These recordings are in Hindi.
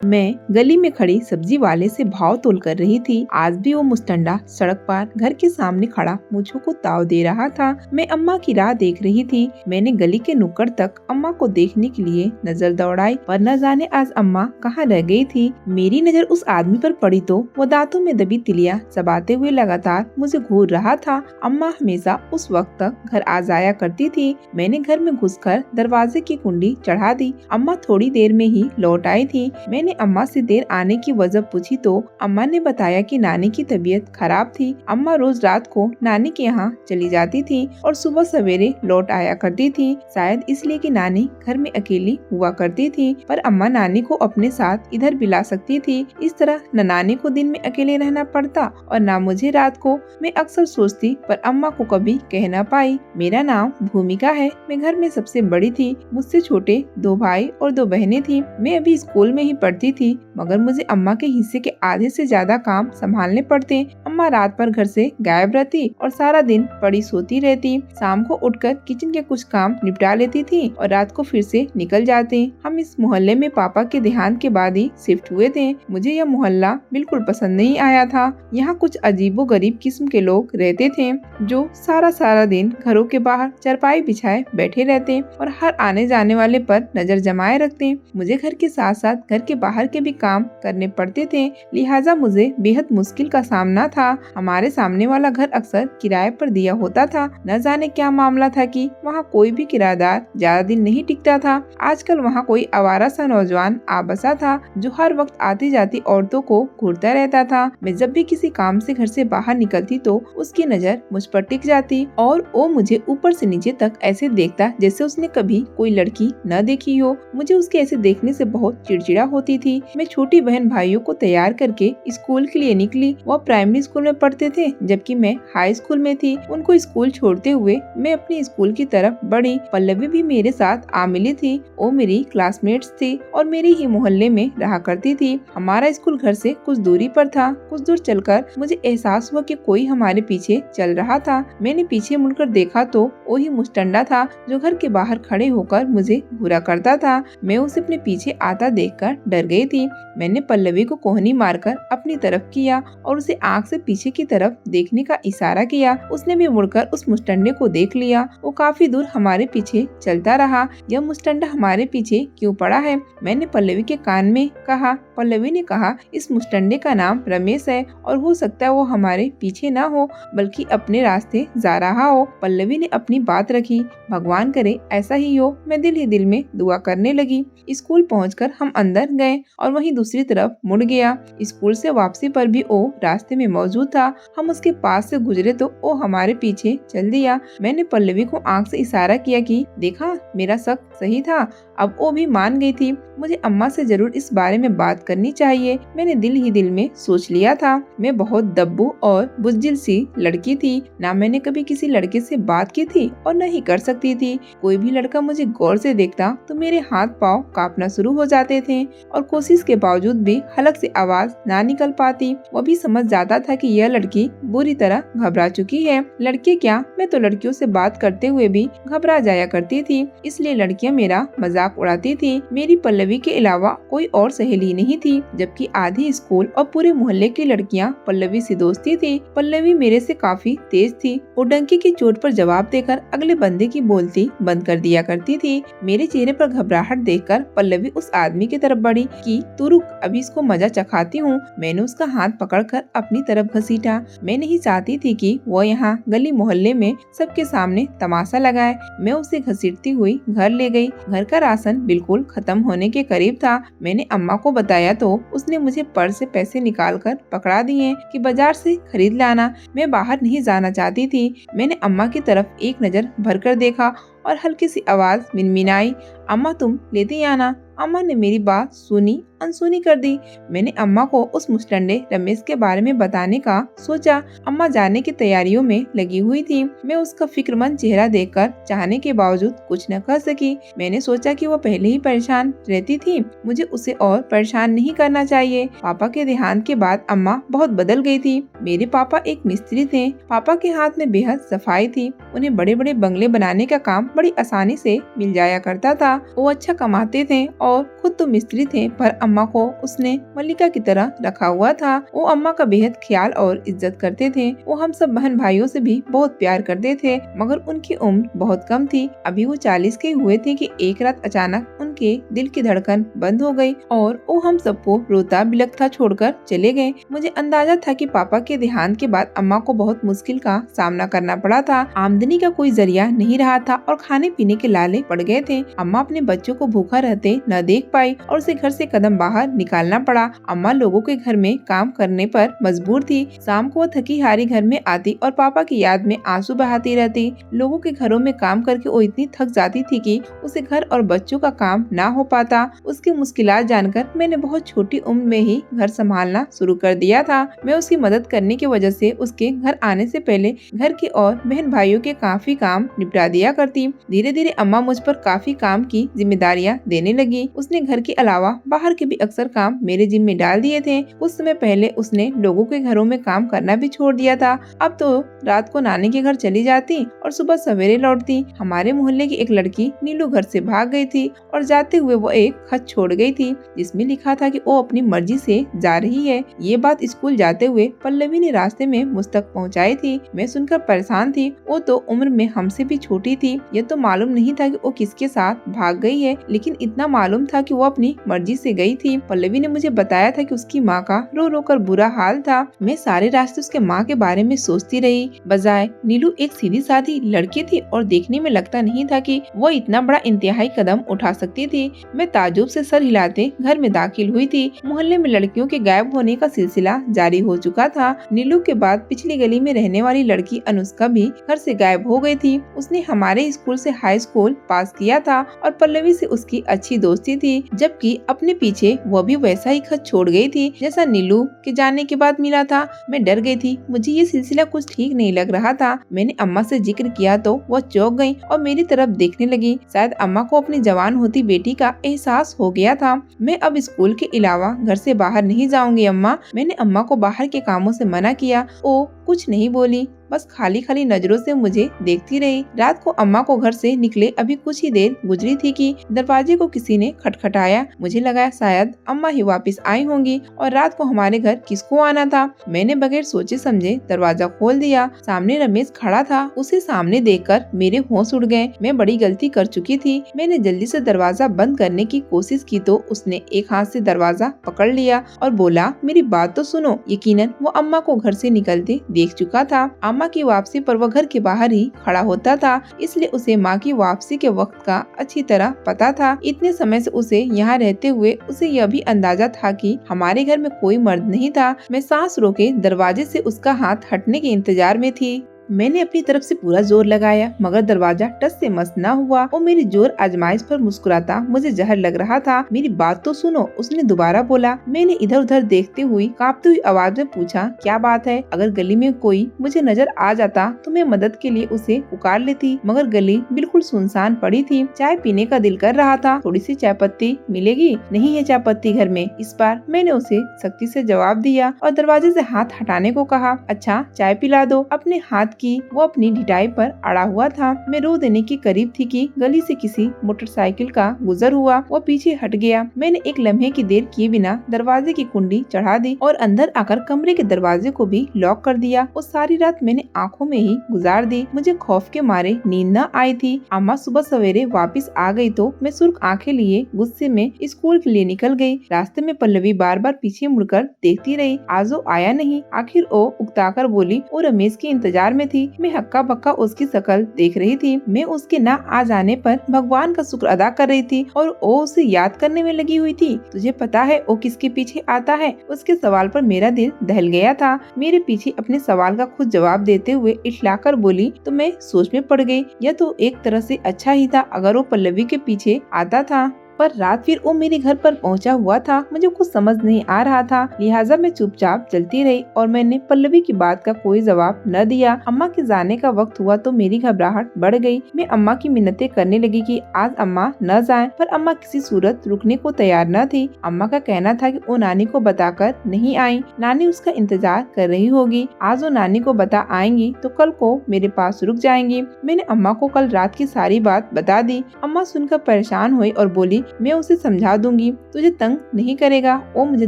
मैं गली में खड़ी सब्जी वाले से भाव तोल कर रही थी। आज भी वो मुस्टंडा सड़क पार घर के सामने खड़ा मुझको को ताव दे रहा था। मैं अम्मा की राह देख रही थी। मैंने गली के नुक्कड़ तक अम्मा को देखने के लिए नजर दौड़ाई, पर न जाने आज अम्मा कहाँ रह गई थी। मेरी नजर उस आदमी पर पड़ी तो वो दांतों में दबी तिलियां चबाते हुए लगातार मुझे घूर रहा था। अम्मा हमेशा उस वक्त तक घर आ जाया करती थी। मैंने घर में घुसकर दरवाजे की कुंडी चढ़ा दी। अम्मा थोड़ी देर में ही लौट आई थी। मैंने अम्मा से देर आने की वजह पूछी तो अम्मा ने बताया कि नानी की तबीयत खराब थी। अम्मा रोज रात को नानी के यहाँ चली जाती थी और सुबह सवेरे लौट आया करती थी। शायद इसलिए कि नानी घर में अकेली हुआ करती थी, पर अम्मा नानी को अपने साथ इधर भी ला सकती थी। इस तरह न नानी को दिन में अकेले रहना पड़ता और न मुझे रात को। मैं अक्सर सोचती, पर अम्मा को कभी कह न पाई। मेरा नाम भूमिका है। मैं घर में सबसे बड़ी थी। मुझसे छोटे 2 भाई और 2 बहनें थी। मैं अभी स्कूल में ही पढ़ती थी, मगर मुझे अम्मा के हिस्से के आधे से ज्यादा काम संभालने पड़ते। अम्मा रात भर घर से गायब रहती और सारा दिन पड़ी सोती रहती। शाम को उठकर किचन के कुछ काम निपटा लेती थी और रात को फिर से निकल जाते। हम इस मोहल्ले में पापा के देहांत के बाद ही शिफ्ट हुए थे। मुझे यह मोहल्ला बिल्कुल पसंद नहीं आया था। यहाँ कुछ अजीबोगरीब किस्म के लोग रहते थे जो सारा दिन घरों के बाहर चारपाई बिछाए बैठे रहते और हर आने जाने वाले पर नजर जमाए रखते। मुझे घर के साथ साथ घर के बाहर के भी काम करने पड़ते थे, लिहाजा मुझे बेहद मुश्किल का सामना था। हमारे सामने वाला घर अक्सर किराए पर दिया होता था। न जाने क्या मामला था कि वहाँ कोई भी किराएदार ज्यादा दिन नहीं टिकता था। आजकल वहाँ कोई आवारा सा नौजवान आ बसा था जो हर वक्त आती जाती औरतों को घूरता रहता था। मैं जब भी किसी काम से घर से बाहर निकलती तो उसकी नजर मुझ पर टिक जाती और वो मुझे ऊपर से नीचे तक ऐसे देखता जैसे उसने कभी कोई लड़की न देखी हो। मुझे उसके ऐसे देखने से बहुत चिड़चिड़ा होती थी। मैं छोटी बहन भाइयों को तैयार करके स्कूल के लिए निकली। वह प्राइमरी स्कूल में पढ़ते थे जबकि मैं हाई स्कूल में थी। उनको स्कूल छोड़ते हुए मैं अपने स्कूल की तरफ बढ़ी। पल्लवी भी मेरे साथ आ मिली थी। वो मेरी क्लासमेट्स थी और मेरे ही मोहल्ले में रहा करती थी। हमारा स्कूल घर से कुछ दूरी पर था। कुछ दूर चलकर मुझे एहसास हुआ कि कोई हमारे पीछे चल रहा था। मैंने पीछे मुड़कर देखा तो वही मुस्टंडा था जो घर के बाहर खड़े होकर मुझे घूरा करता था। मैं उसे अपने पीछे आता देखकर डर गई थी। मैंने पल्लवी को कोहनी मारकर अपनी तरफ किया और उसे आंख से पीछे की तरफ देखने का इशारा किया। उसने भी मुड़कर उस मुस्टंडे को देख लिया। वो काफी दूर हमारे पीछे चलता रहा। यह मुस्टंडा हमारे पीछे क्यों पड़ा है? मैंने पल्लवी के कान में कहा। पल्लवी ने कहा, इस मुस्टंडे का नाम रमेश है और हो सकता है वो हमारे पीछे ना हो बल्कि अपने रास्ते जा रहा हो। पल्लवी ने अपनी बात रखी। भगवान करे ऐसा ही हो। मैं दिल ही दिल में दुआ करने लगी। स्कूल पहुंचकर हम अंदर गए और वहीं दूसरी तरफ मुड़ गया। स्कूल से वापसी पर भी वो रास्ते में मौजूद था। हम उसके पास से गुजरे तो वो हमारे पीछे चल दिया। मैंने पल्लवी को आंख से इशारा किया कि देखा, मेरा शक सही था। अब वो भी मान गई थी। मुझे अम्मा से जरूर इस बारे में बात करनी चाहिए। मैंने दिल ही दिल में सोच लिया था। मैं बहुत दब्बू और बुज़दिल सी लड़की थी। ना मैंने कभी किसी लड़के से बात की थी और न ही कर सकती थी। कोई भी लड़का मुझे गौर से देखता तो मेरे हाथ पाँव कांपना शुरू हो जाते थे और कोशिश के बावजूद भी हलक से आवाज ना निकल पाती। वो भी समझ जाता था कि यह लड़की बुरी तरह घबरा चुकी है। लड़के क्या, मैं तो लड़कियों से बात करते हुए भी घबरा जाया करती थी, इसलिए लड़कियां मेरा मजाक उड़ाती थी। मेरी पल्लवी के अलावा कोई और सहेली नहीं थी, जबकि आधी स्कूल और पूरे मोहल्ले की लड़कियां पल्लवी से दोस्ती थी। पल्लवी मेरे से काफी तेज थी। वो डंकी की चोट पर जवाब देकर अगले बंदे की बोलती बंद कर दिया करती थी। मेरे चेहरे पर घबराहट देखकर पल्लवी उस आदमी की तरफ बढ़ी कि तू रुक, अभी इसको मजा चखाती हूँ। मैंने उसका हाथ पकड़कर अपनी तरफ घसीटा। मैं नहीं चाहती थी कि वो यहाँ गली मोहल्ले में सबके सामने तमाशा लगाए। मैं उसे घसीटती हुई घर ले गई। घर का राशन बिल्कुल खत्म होने के करीब था। मैंने अम्मा को बताया तो उसने मुझे पर्स से पैसे निकालकर पकड़ा दिए कि बाजार से खरीद लाना। मैं बाहर नहीं जाना चाहती थी। मैंने अम्मा की तरफ एक नजर भरकर देखा और हल्की सी आवाज मिनमिनाई, अम्मा तुम लेती आना। अम्मा ने मेरी बात सुनी अनसुनी कर दी। मैंने अम्मा को उस मुस्टंडे रमेश के बारे में बताने का सोचा। अम्मा जाने की तैयारियों में लगी हुई थी। मैं उसका फिक्रमंद चेहरा देखकर चाहने के बावजूद कुछ न कह सकी। मैंने सोचा कि वो पहले ही परेशान रहती थी, मुझे उसे और परेशान नहीं करना चाहिए। पापा के देहांत के बाद अम्मा बहुत बदल गई थी। मेरे पापा एक मिस्त्री थे। पापा के हाथ में बेहद सफाई थी। उन्हें बड़े बड़े बंगले बनाने का काम बड़ी आसानी से मिल जाया करता था। वो अच्छा कमाते थे और खुद खुद तो मिस्त्री थे पर अम्मा को उसने मल्लिका की तरह रखा हुआ था। वो अम्मा का बेहद ख्याल और इज्जत करते थे। वो हम सब बहन भाइयों से भी बहुत प्यार करते थे, मगर उनकी उम्र बहुत कम थी। अभी वो 40 के हुए थे कि एक रात अचानक उनके दिल की धड़कन बंद हो गई और वो हम सबको रोता बिलखता छोड़कर चले गए। मुझे अंदाजा था कि पापा के देहांत के बाद अम्मा को बहुत मुश्किल का सामना करना पड़ा था। आमदनी का कोई जरिया नहीं रहा था और खाने पीने के लाले पड़ गए थे। अम्मा अपने बच्चों को भूखा रहते न देख पाई और उसे घर से कदम बाहर निकालना पड़ा। अम्मा लोगों के घर में काम करने पर मजबूर थी। शाम को वो थकी हारी घर में आती और पापा की याद में आंसू बहाती रहती। लोगों के घरों में काम करके वो इतनी थक जाती थी कि उसे घर और बच्चों का काम ना हो पाता। उसकी मुश्किलात जानकर मैंने बहुत छोटी उम्र में ही घर संभालना शुरू कर दिया था। मैं उसकी मदद करने की वजह से उसके घर आने से पहले घर के और बहन भाइयों के काफी काम निपटा दिया करती। धीरे धीरे अम्मा मुझ पर काफी काम की जिम्मेदारियां देने लगी। उसने घर के अलावा बाहर के भी अक्सर काम मेरे जिम्मे डाल दिए थे। कुछ समय पहले उसने लोगों के घरों में काम करना भी छोड़ दिया था। अब तो रात को नानी के घर चली जाती और सुबह सवेरे लौटती। हमारे मोहल्ले की एक लड़की नीलू घर से भाग गई थी और जाते हुए वो एक खत छोड़ गई थी जिसमें लिखा था कि वो अपनी मर्जी से जा रही है। ये बात स्कूल जाते हुए पल्लवी ने रास्ते में मुझ तक पहुंचाई थी। मैं सुनकर परेशान थी। वो तो उम्र में हमसे भी छोटी थी। ये तो मालूम नहीं था कि वो किसके साथ भाग गई है, लेकिन इतना मालूम था कि वो अपनी मर्जी से गई थी। पल्लवी ने मुझे बताया था कि उसकी माँ का रो रो कर बुरा हाल था। मैं सारे रास्ते उसके माँ के बारे में सोचती रही। बजाय नीलू एक सीधी साधी लड़की थी और देखने में लगता नहीं था कि वो इतना बड़ा इंतहाई कदम उठा सकती थी। मैं ताज्जुब से सर हिलाते घर में दाखिल हुई थी। मोहल्ले में लड़कियों के गायब होने का सिलसिला जारी हो चुका था। नीलू के बाद पिछली गली में रहने वाली लड़की अनुष्का भी घर से गायब हो गई थी। उसने हमारे स्कूल से हाई स्कूल पास किया था और पल्लवी से उसकी अच्छी दोस्ती थी, जबकि अपने पीछे वो भी वैसा ही खत छोड़ गई थी जैसा नीलू के जाने के बाद मिला था। मैं डर गई थी। मुझे ये सिलसिला कुछ ठीक नहीं लग रहा था। मैंने अम्मा से जिक्र किया तो वो चौंक गई और मेरी तरफ देखने लगी। शायद अम्मा को अपनी जवान होती बेटी का एहसास हो गया था। मैं अब स्कूल के अलावा घर से बाहर नहीं जाऊंगी अम्मा। मैंने अम्मा को बाहर के कामों से मना किया। वो कुछ नहीं बोली, बस खाली खाली नजरों से मुझे देखती रही। रात को अम्मा को घर से निकले अभी कुछ ही देर गुजरी थी कि दरवाजे को किसी ने खटखटाया। मुझे लगा शायद अम्मा ही वापस आई होंगी और रात को हमारे घर किसको आना था। मैंने बगैर सोचे समझे दरवाजा खोल दिया। सामने रमेश खड़ा था। उसे सामने देखकर मेरे होश उड़ गए। मैं बड़ी गलती कर चुकी थी। मैंने जल्दी से दरवाजा बंद करने की कोशिश की तो उसने एक हाथ से दरवाजा पकड़ लिया और बोला, मेरी बात तो सुनो। यकीनन वो अम्मा को घर से निकलते देख चुका था। अम्मा की वापसी पर वह घर के बाहर ही खड़ा होता था, इसलिए उसे माँ की वापसी के वक्त का अच्छी तरह पता था। इतने समय से उसे यहाँ रहते हुए उसे यह भी अंदाजा था कि हमारे घर में कोई मर्द नहीं था। मैं सांस रोके दरवाजे से उसका हाथ हटने के इंतजार में थी। मैंने अपनी तरफ से पूरा जोर लगाया मगर दरवाजा टस से मस न हुआ। वो मेरी जोर आजमाइश पर मुस्कुराता मुझे जहर लग रहा था। मेरी बात तो सुनो, उसने दोबारा बोला। मैंने इधर उधर देखते हुई कांपती हुई आवाज में पूछा, क्या बात है? अगर गली में कोई मुझे नजर आ जाता तो मैं मदद के लिए उसे पुकार लेती, मगर गली बिल्कुल सुनसान पड़ी थी। चाय पीने का दिल कर रहा था। थोड़ी सी चाय पत्ती मिलेगी? नहीं है चाय पत्ती घर में। इस बार मैंने उसे सख्ती से जवाब दिया और दरवाजे से हाथ हटाने को कहा। अच्छा चाय पिला दो। अपने हाथ की वो अपनी ढिठाई पर अड़ा हुआ था। मैं रो देने के करीब थी कि गली से किसी मोटरसाइकिल का गुजर हुआ। वो पीछे हट गया। मैंने एक लम्हे की देर किए बिना दरवाजे की कुंडी चढ़ा दी और अंदर आकर कमरे के दरवाजे को भी लॉक कर दिया। वो सारी रात मैंने आंखों में ही गुजार दी। मुझे खौफ के मारे नींद न आई थी। अम्मा सुबह सवेरे वापस आ गई तो मैं सुर्ख आंखें लिए गुस्से में स्कूल के लिए निकल गई। रास्ते में पल्लवी बार बार पीछे मुड़कर देखती रही। आज वो आया नहीं। आखिर वो उकताकर बोली, वो रमेश के इंतजार में थी। मैं हक्का बक्का उसकी शक्ल देख रही थी। मैं उसके ना आ जाने पर भगवान का शुक्र अदा कर रही थी और वो उसे याद करने में लगी हुई थी। तुझे पता है वो किसके पीछे आता है? उसके सवाल पर मेरा दिल दहल गया था। मेरे पीछे अपने सवाल का खुद जवाब देते हुए इठलाकर बोली तो मैं सोच में पड़ गई। यह तो एक तरह से अच्छा ही था अगर वो पल्लवी के पीछे आता था, पर रात फिर वो मेरे घर पर पहुंचा हुआ था। मुझे कुछ समझ नहीं आ रहा था, लिहाजा मैं चुपचाप चलती रही और मैंने पल्लवी की बात का कोई जवाब न दिया। अम्मा के जाने का वक्त हुआ तो मेरी घबराहट बढ़ गई। मैं अम्मा की मिन्नतें करने लगी कि आज अम्मा न जाएं, पर अम्मा किसी सूरत रुकने को तैयार न थी। अम्मा का कहना था कि वो नानी को बताकर नहीं आई। नानी उसका इंतजार कर रही होगी। आज वो नानी को बता आएंगी तो कल को मेरे पास रुक जाएंगी। मैंने अम्मा को कल रात की सारी बात बता दी। अम्मा सुनकर परेशान हुई और बोली, मैं उसे समझा दूंगी, तुझे तंग नहीं करेगा। वो मुझे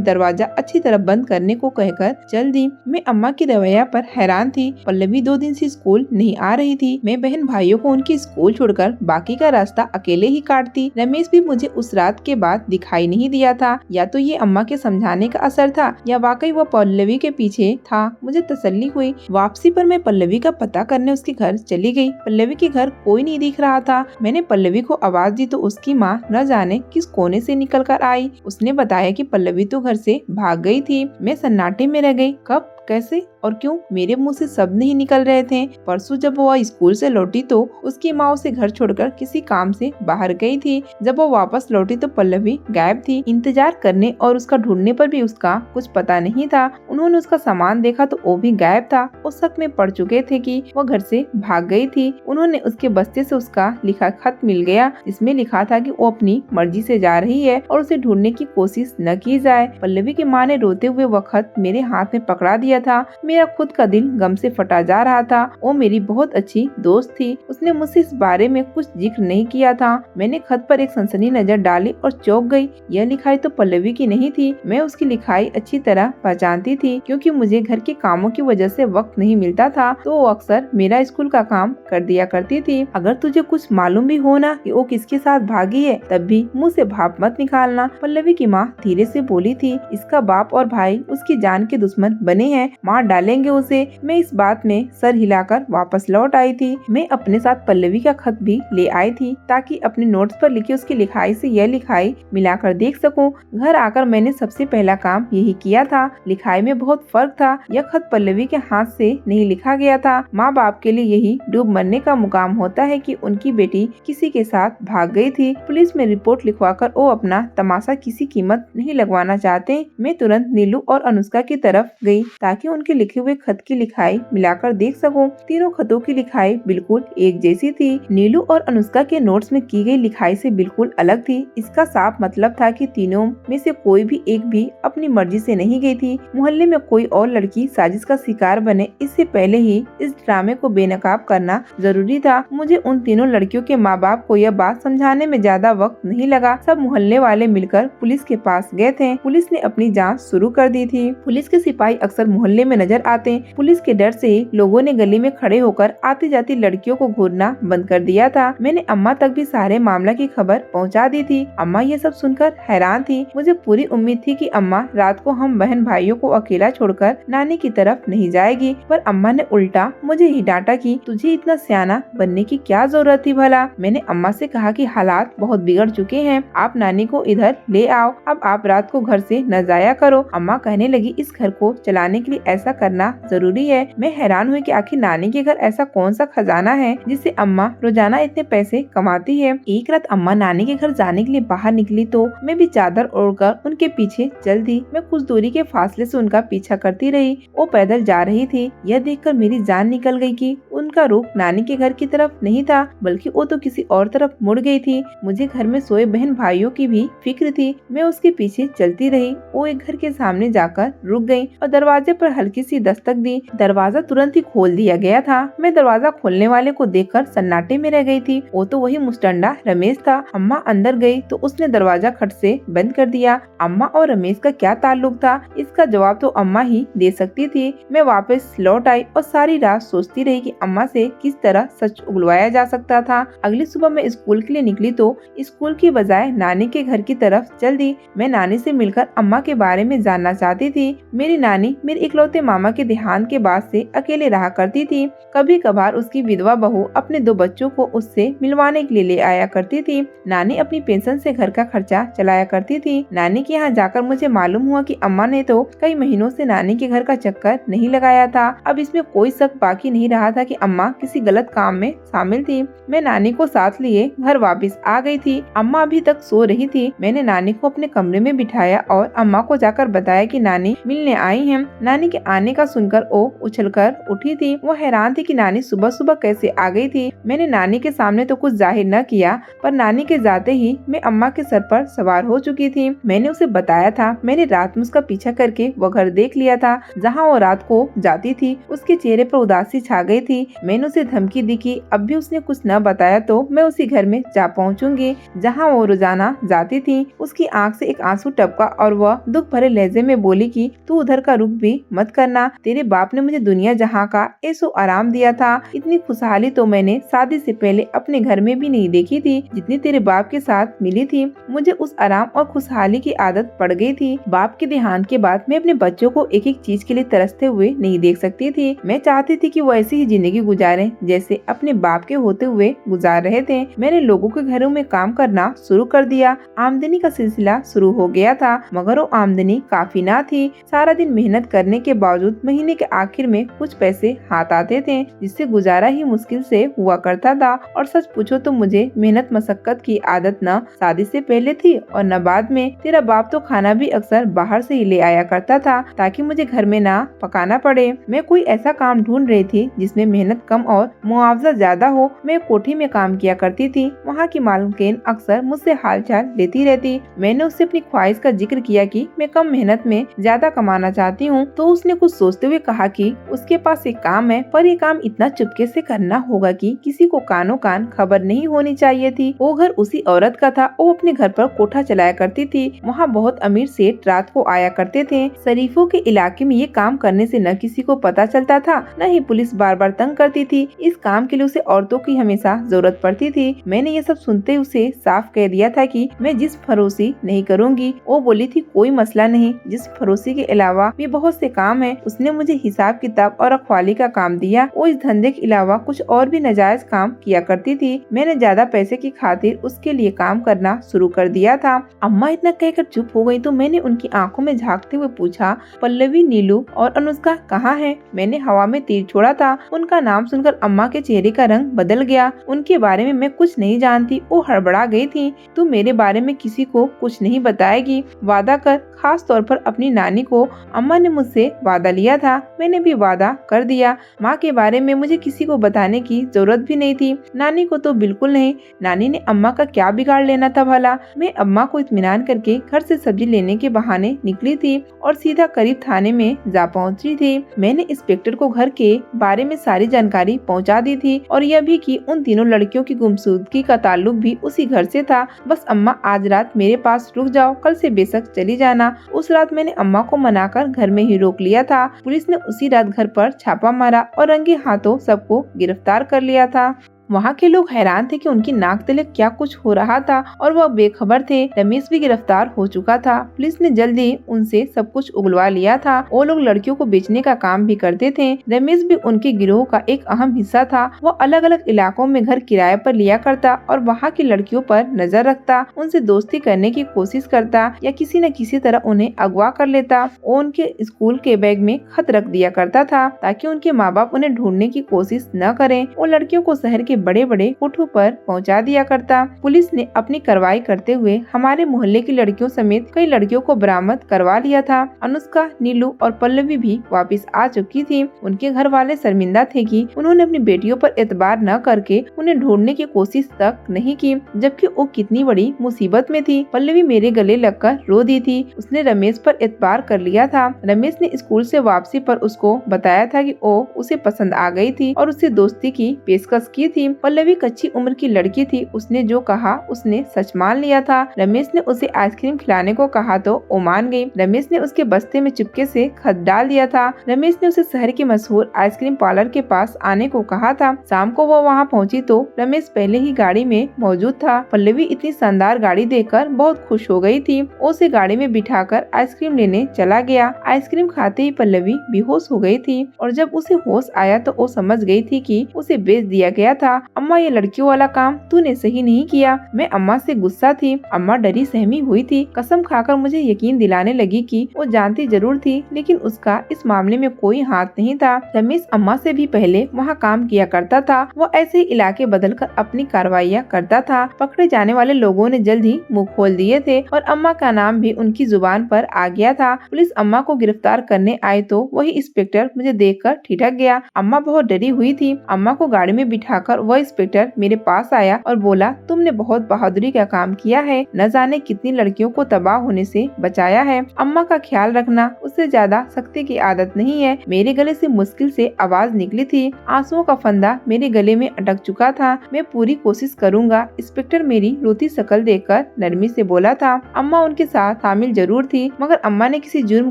दरवाजा अच्छी तरह बंद करने को कहकर चल दी। मैं अम्मा की रवैया पर हैरान थी। पल्लवी 2 दिन से स्कूल नहीं आ रही थी। मैं बहन भाइयों को उनकी स्कूल छोड़कर बाकी का रास्ता अकेले ही काटती। रमेश भी मुझे उस रात के बाद दिखाई नहीं दिया था। या तो ये अम्मा के समझाने का असर था या वाकई वो पल्लवी के पीछे था। मुझे तसल्ली हुई। वापसी पर मैं पल्लवी का पता करने उसके घर चली गई। पल्लवी के घर कोई नहीं दिख रहा था। मैंने पल्लवी को आवाज दी तो उसकी माँ न जाने किस कोने से निकल कर आई। उसने बताया कि पल्लवी तो घर से भाग गई थी। मैं सन्नाटे में रह गई। कब, कैसे और क्यों? मेरे मुंह से शब्द नहीं निकल रहे थे। परसों जब वो स्कूल से लौटी तो उसकी माँ उसे घर छोड़कर किसी काम से बाहर गई थी। जब वो वापस लौटी तो पल्लवी गायब थी। इंतजार करने और उसका ढूंढने पर भी उसका कुछ पता नहीं था। उन्होंने उसका सामान देखा तो वो भी गायब था। वो शक में पड़ चुके थे कि वो घर से भाग गई थी। उन्होंने उसके बस्ते से उसका लिखा खत मिल गया, जिसमें लिखा था कि वो अपनी मर्जी से जा रही है और उसे ढूंढने की कोशिश न की जाए। पल्लवी की माँ ने रोते हुए वह खत मेरे हाथ में पकड़ा दिया था। मेरा खुद का दिल गम से फटा जा रहा था। वो मेरी बहुत अच्छी दोस्त थी। उसने मुझसे इस बारे में कुछ जिक्र नहीं किया था। मैंने खत पर एक सनसनी नजर डाली और चौंक गई। यह लिखाई तो पल्लवी की नहीं थी। मैं उसकी लिखाई अच्छी तरह पहचानती थी, क्योंकि मुझे घर के कामों की वजह से वक्त नहीं मिलता था तो वो अक्सर मेरा स्कूल का काम कर दिया करती थी। अगर तुझे कुछ मालूम भी हो ना कि वो किसके साथ भागी है, तब भी मुँह से भाप मत निकालना। पल्लवी की माँ धीरे से बोली थी। इसका बाप और भाई उसकी जान के दुश्मन बने हैं, मार डालेंगे उसे। मैं इस बात में सर हिलाकर वापस लौट आई थी। मैं अपने साथ पल्लवी का खत भी ले आई थी ताकि अपने नोट्स पर लिखी उसकी लिखाई से यह लिखाई मिलाकर देख सकूं। घर आकर मैंने सबसे पहला काम यही किया था। लिखाई में बहुत फर्क था। यह खत पल्लवी के हाथ से नहीं लिखा गया था। माँ बाप के लिए यही डूब मरने का मुकाम होता है कि उनकी बेटी किसी के साथ भाग गई थी। पुलिस में रिपोर्ट लिखवाकर वो अपना तमाशा किसी कीमत नहीं लगवाना चाहते। मैं तुरंत नीलू और अनुष्का की तरफ गई ताकि उनके लिखे हुए खत की लिखाई मिलाकर देख सकूं। तीनों खतों की लिखाई बिल्कुल एक जैसी थी। नीलू और अनुष्का के नोट्स में की गई लिखाई से बिल्कुल अलग थी। इसका साफ मतलब था कि तीनों में से कोई भी एक भी अपनी मर्जी से नहीं गई थी। मोहल्ले में कोई और लड़की साजिश का शिकार बने, इससे पहले ही इस ड्रामे को बेनकाब करना जरूरी था। मुझे उन तीनों लड़कियों के माँ बाप को यह बात समझाने में ज्यादा वक्त नहीं लगा। सब मोहल्ले वाले मिलकर पुलिस के पास गए थे। पुलिस ने अपनी जाँच शुरू कर दी थी। पुलिस के सिपाही अक्सर मोहल्ले में नजर आते। पुलिस के डर से ही लोगों ने गली में खड़े होकर आती जाती लड़कियों को घूरना बंद कर दिया था। मैंने अम्मा तक भी सारे मामला की खबर पहुंचा दी थी। अम्मा ये सब सुनकर हैरान थी। मुझे पूरी उम्मीद थी कि अम्मा रात को हम बहन भाइयों को अकेला छोड़कर नानी की तरफ नहीं जाएगी, पर अम्मा ने उल्टा मुझे ही डांटा कि तुझे इतना सियाना बनने की क्या जरूरत थी भला। मैंने अम्मा से कहा कि हालात बहुत बिगड़ चुके हैं, आप नानी को इधर ले आओ, अब आप रात को घर से न जाया करो। अम्मा कहने लगी इस घर को चलाने के लिए ऐसा करना जरूरी है। मैं हैरान हुई कि आखिर नानी के घर ऐसा कौन सा खजाना है जिससे अम्मा रोजाना इतने पैसे कमाती है। एक रात अम्मा नानी के घर जाने के लिए बाहर निकली तो मैं भी चादर ओढ़कर उनके पीछे चल दी। मैं कुछ दूरी के फासले से उनका पीछा करती रही। वो पैदल जा रही थी। यह देखकर मेरी जान निकल गई कि उनका रुख नानी के घर की तरफ नहीं था, बल्कि वो तो किसी और तरफ मुड़ गई थी। मुझे घर में सोए बहन भाइयों की भी फिक्र थी। मैं उसके पीछे चलती रही। वो एक घर के सामने जाकर रुक गई और दरवाजे पर हल्की सी दस्तक दी। दरवाजा तुरंत ही खोल दिया गया था। मैं दरवाजा खोलने वाले को देखकर सन्नाटे में रह गई थी। वो तो वही मुस्टंडा रमेश था। अम्मा अंदर गई तो उसने दरवाजा खट से बंद कर दिया। अम्मा और रमेश का क्या ताल्लुक था, इसका जवाब तो अम्मा ही दे सकती थी। मैं वापस लौट आई और सारी रात सोचती रही कि अम्मा से किस तरह सच उगलवाया जा सकता था। अगली सुबह मैं स्कूल के लिए निकली तो स्कूल की बजाय नानी के घर की तरफ चल दी। मैं नानी से मिलकर अम्मा के बारे में जानना चाहती थी। मेरी नानी मेरे इकलौते मामा के देहांत के बाद से अकेले रहा करती थी। कभी कभार उसकी विधवा बहू अपने 2 बच्चों को उससे मिलवाने के लिए ले आया करती थी। नानी अपनी पेंशन से घर का खर्चा चलाया करती थी। नानी के यहाँ जाकर मुझे मालूम हुआ कि अम्मा ने तो कई महीनों से नानी के घर का चक्कर नहीं लगाया था। अब इसमें कोई शक बाकी नहीं रहा था कि अम्मा किसी गलत काम में शामिल थी। मैं नानी को साथ लिए घर वापस आ गई थी। अम्मा अभी तक सो रही थी। मैंने नानी को अपने कमरे में बिठाया और अम्मा को जाकर बताया कि नानी मिलने आई हैं। नानी नानी के आने का सुनकर वो उछलकर उठी थी। वो हैरान थी कि नानी सुबह सुबह कैसे आ गई थी। मैंने नानी के सामने तो कुछ जाहिर न किया, पर नानी के जाते ही मैं अम्मा के सर पर सवार हो चुकी थी। मैंने उसे बताया था मैंने रात में उसका पीछा करके वो घर देख लिया था जहाँ वो रात को जाती थी। उसके चेहरे पर उदासी छा गई थी। मैंने उसे धमकी दी कि अब भी उसने कुछ न बताया तो मैं उसी घर में जा पहुँचूंगी जहाँ वो रोजाना जाती थी। उसकी आंख से एक आंसू टपका और वह दुख भरे लहजे में बोली कि तू उधर का रुख भी मत करना। तेरे बाप ने मुझे दुनिया जहाँ का ऐसो आराम दिया था। इतनी खुशहाली तो मैंने शादी से पहले अपने घर में भी नहीं देखी थी जितनी तेरे बाप के साथ मिली थी। मुझे उस आराम और खुशहाली की आदत पड़ गई थी। बाप के देहांत के बाद मैं अपने बच्चों को एक एक चीज के लिए तरसते हुए नहीं देख सकती थी। मैं चाहती थी कि वो ऐसी ही जिंदगी गुजारे जैसे अपने बाप के होते हुए गुजार रहे थे। मैंने लोगों के घरों में काम करना शुरू कर दिया। आमदनी का सिलसिला शुरू हो गया था, मगर वो आमदनी काफी ना थी। सारा दिन मेहनत करने के बावजूद महीने के आखिर में कुछ पैसे हाथ आते थे जिससे गुजारा ही मुश्किल से हुआ करता था। और सच पूछो तो मुझे मेहनत मशक्कत की आदत न शादी से पहले थी और न बाद में। तेरा बाप तो खाना भी अक्सर बाहर से ही ले आया करता था ताकि मुझे घर में ना पकाना पड़े। मैं कोई ऐसा काम ढूंढ रही थी जिसमें मेहनत कम और मुआवजा ज्यादा हो। मैं कोठी में काम किया करती थी। वहाँ की मालकिन अक्सर मुझसे हालचाल लेती रहती। मैंने उससे अपनी ख्वाहिश का जिक्र किया कि मैं कम मेहनत में ज्यादा कमाना चाहती हूँ, तो उसने कुछ सोचते हुए कहा कि उसके पास एक काम है, पर ये काम इतना चुपके से करना होगा कि किसी को कानो कान खबर नहीं होनी चाहिए थी। वो घर उसी औरत का था। वो अपने घर पर कोठा चलाया करती थी। वहाँ बहुत अमीर सेठ रात को आया करते थे। शरीफों के इलाके में ये काम करने से न किसी को पता चलता था, न ही पुलिस बार बार तंग करती थी। इस काम के लिए उसे औरतों की हमेशा जरूरत पड़ती थी। मैंने ये सब सुनते उसे साफ कह दिया था कि मैं जिस फरोसी नहीं करूँगी। वो बोली थी कोई मसला नहीं, जिस फरोसी के अलावा भी बहुत से काम है। उसने मुझे हिसाब किताब और रखवाली का काम दिया। वो इस धंधे के अलावा कुछ और भी नाजायज काम किया करती थी। मैंने ज्यादा पैसे की खातिर उसके लिए काम करना शुरू कर दिया था। अम्मा इतना कहकर चुप हो गई तो मैंने उनकी आंखों में झांकते हुए पूछा, पल्लवी, नीलू और अनुष्का कहाँ है? मैंने हवा में तीर छोड़ा था। उनका नाम सुनकर अम्मा के चेहरे का रंग बदल गया। उनके बारे में मैं कुछ नहीं जानती। वो हड़बड़ा गई थी। तू मेरे बारे में किसी को कुछ नहीं बताएगी, वादा कर, खास तौर पर अपनी नानी को। अम्मा ने मुझसे वादा लिया था। मैंने भी वादा कर दिया। माँ के बारे में मुझे किसी को बताने की जरूरत भी नहीं थी। नानी को तो बिल्कुल नहीं। नानी ने अम्मा का क्या बिगाड़ लेना था भला? मैं अम्मा को इत्मीनान करके घर से सब्जी लेने के बहाने निकली थी और सीधा करीब थाने में जा पहुंची थी। मैंने इंस्पेक्टर को घर के बारे में सारी जानकारी पहुंचा दी थी और यह भी कि उन तीनों लड़कियों की गुमशुदगी का ताल्लुक भी उसी घर से था। बस अम्मा आज रात मेरे पास रुक जाओ, कल से बेशक चली जाना। उस रात मैंने अम्मा को मनाकर घर में ही रोक लिया था। पुलिस ने उसी रात घर पर छापा मारा और रंगे हाथों सबको गिरफ्तार कर लिया था। वहाँ के लोग हैरान थे कि उनकी नाक तले क्या कुछ हो रहा था और वह बेखबर थे। रमेश भी गिरफ्तार हो चुका था। पुलिस ने जल्दी उनसे सब कुछ उगलवा लिया था। वो लोग लड़कियों को बेचने का काम भी करते थे। रमेश भी उनके गिरोह का एक अहम हिस्सा था। वो अलग अलग इलाकों में घर किराए पर लिया करता और वहाँ की लड़कियों पर नजर रखता, उनसे दोस्ती करने की कोशिश करता या किसी न किसी तरह उन्हें अगवा कर लेता। वो उनके स्कूल के बैग में खत रख दिया करता था ताकि उनके माँ बाप उन्हें ढूंढने की कोशिश न करें। वो लड़कियों को शहर के बड़े बड़े कोठों पर पहुंचा दिया करता। पुलिस ने अपनी कार्रवाई करते हुए हमारे मोहल्ले की लड़कियों समेत कई लड़कियों को बरामद करवा लिया था। अनुष्का, नीलू और पल्लवी भी वापस आ चुकी थी। उनके घर वाले शर्मिंदा थे कि उन्होंने अपनी बेटियों पर एतबार न करके उन्हें ढूंढने की कोशिश तक नहीं की, जबकि वो कितनी बड़ी मुसीबत में थी। पल्लवी मेरे गले लगकर रो दी थी। उसने रमेश पर एतबार कर लिया था। रमेश ने स्कूल से वापसी पर उसको बताया था कि वो उसे पसंद आ गई थी और उससे दोस्ती की पेशकश की थी। पल्लवी कच्ची उम्र की लड़की थी। उसने जो कहा उसने सच मान लिया था। रमेश ने उसे आइसक्रीम खिलाने को कहा तो वो मान गई। रमेश ने उसके बस्ते में चुपके से खत डाल दिया था। रमेश ने उसे शहर के मशहूर आइसक्रीम पार्लर के पास आने को कहा था। शाम को वो वहाँ पहुँची तो रमेश पहले ही गाड़ी में मौजूद था। पल्लवी इतनी शानदार गाड़ी देखकर बहुत खुश हो गई थी। उसे गाड़ी में बिठाकर आइसक्रीम लेने चला गया। आइसक्रीम खाते ही पल्लवी बेहोश हो गई थी और जब उसे होश आया तो वो समझ गई थी कि उसे बेच दिया गया था था, अम्मा ये लड़कियों वाला काम तूने सही नहीं किया। मैं अम्मा से गुस्सा थी। अम्मा डरी सहमी हुई थी। कसम खाकर मुझे यकीन दिलाने लगी कि वो जानती जरूर थी, लेकिन उसका इस मामले में कोई हाथ नहीं था। रमेश अम्मा से भी पहले वहाँ काम किया करता था। वो ऐसे ही इलाके बदल कर अपनी कार्रवाइयाँ करता था। पकड़े जाने वाले लोगों ने जल्द ही मुंह खोल दिए थे और अम्मा का नाम भी उनकी जुबान पर आ गया था। पुलिस अम्मा को गिरफ्तार करने आए तो वही इंस्पेक्टर मुझे देखकर ठिठक गया। अम्मा बहुत डरी हुई थी। अम्मा को गाड़ी में बिठाकर वह इंस्पेक्टर मेरे पास आया और बोला, तुमने बहुत बहादुरी का काम किया है, न जाने कितनी लड़कियों को तबाह होने से बचाया है। अम्मा का ख्याल रखना, उससे ज्यादा सख्ती की आदत नहीं है। मेरे गले से मुश्किल से आवाज निकली थी। आंसुओं का फंदा मेरे गले में अटक चुका था। मैं पूरी कोशिश करूंगा। इंस्पेक्टर मेरी रोती शक्ल देखकर नरमी से बोला था। अम्मा उनके साथ शामिल जरूर थी, मगर अम्मा ने किसी जुर्म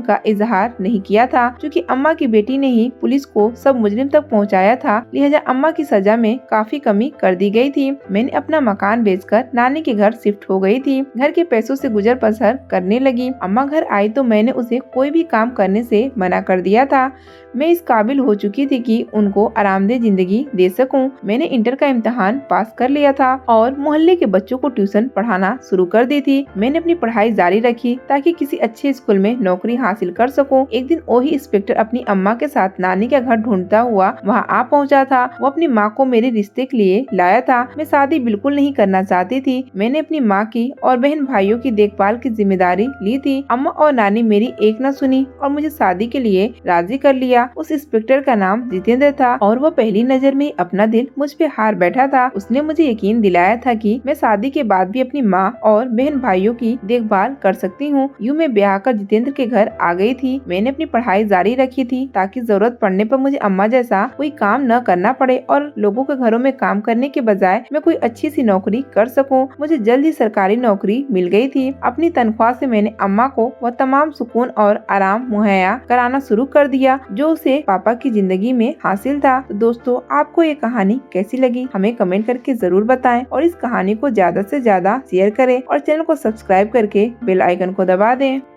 का इजहार नहीं किया था। क्योंकि अम्मा की बेटी ने ही पुलिस को सब मुजरिम तक पहुंचाया था, लिहाजा अम्मा की सजा में काफी कमी कर दी गई थी। मैंने अपना मकान बेचकर नानी के घर शिफ्ट हो गई थी। घर के पैसों से गुजर बसर करने लगी। अम्मा घर आई तो मैंने उसे कोई भी काम करने से मना कर दिया था। मैं इस काबिल हो चुकी थी कि उनको आरामदेह जिंदगी दे सकूं। मैंने इंटर का इम्तिहान पास कर लिया था और मोहल्ले के बच्चों को ट्यूशन पढ़ाना शुरू कर दी थी। मैंने अपनी पढ़ाई जारी रखी ताकि किसी अच्छे स्कूल में नौकरी हासिल कर सकूं। एक दिन वही इंस्पेक्टर अपनी अम्मा के साथ नानी का घर ढूंढता हुआ वहां आ पहुंचा था। वो अपनी माँ को मेरे रिश्ते के लिए लाया था। मैं शादी बिल्कुल नहीं करना चाहती थी। मैंने अपनी माँ की और बहन भाइयों की देखभाल की जिम्मेदारी ली थी। अम्मा और नानी मेरी एक न सुनी और मुझे शादी के लिए राजी कर लिया। उस इंस्पेक्टर का नाम जितेंद्र था और वो पहली नजर में अपना दिल मुझ पे हार बैठा था। उसने मुझे यकीन दिलाया था कि मैं शादी के बाद भी अपनी माँ और बहन भाइयों की देखभाल कर सकती हूँ। यूँ मैं ब्याह कर जितेंद्र के घर आ गई थी। मैंने अपनी पढ़ाई जारी रखी थी ताकि जरूरत पड़ने पर मुझे अम्मा जैसा कोई काम न करना पड़े और लोगों के घरों में काम करने के बजाय मैं कोई अच्छी सी नौकरी कर सकूं। मुझे जल्द ही सरकारी नौकरी मिल गई थी। अपनी तनख्वाह से मैंने अम्मा को वह तमाम सुकून और आराम मुहैया कराना शुरू कर दिया जो उसे पापा की जिंदगी में हासिल था। तो दोस्तों, आपको ये कहानी कैसी लगी हमें कमेंट करके जरूर बताएं और इस कहानी को ज्यादा से ज्यादा शेयर करें और चैनल को सब्सक्राइब करके बेल आइकन को दबा दें।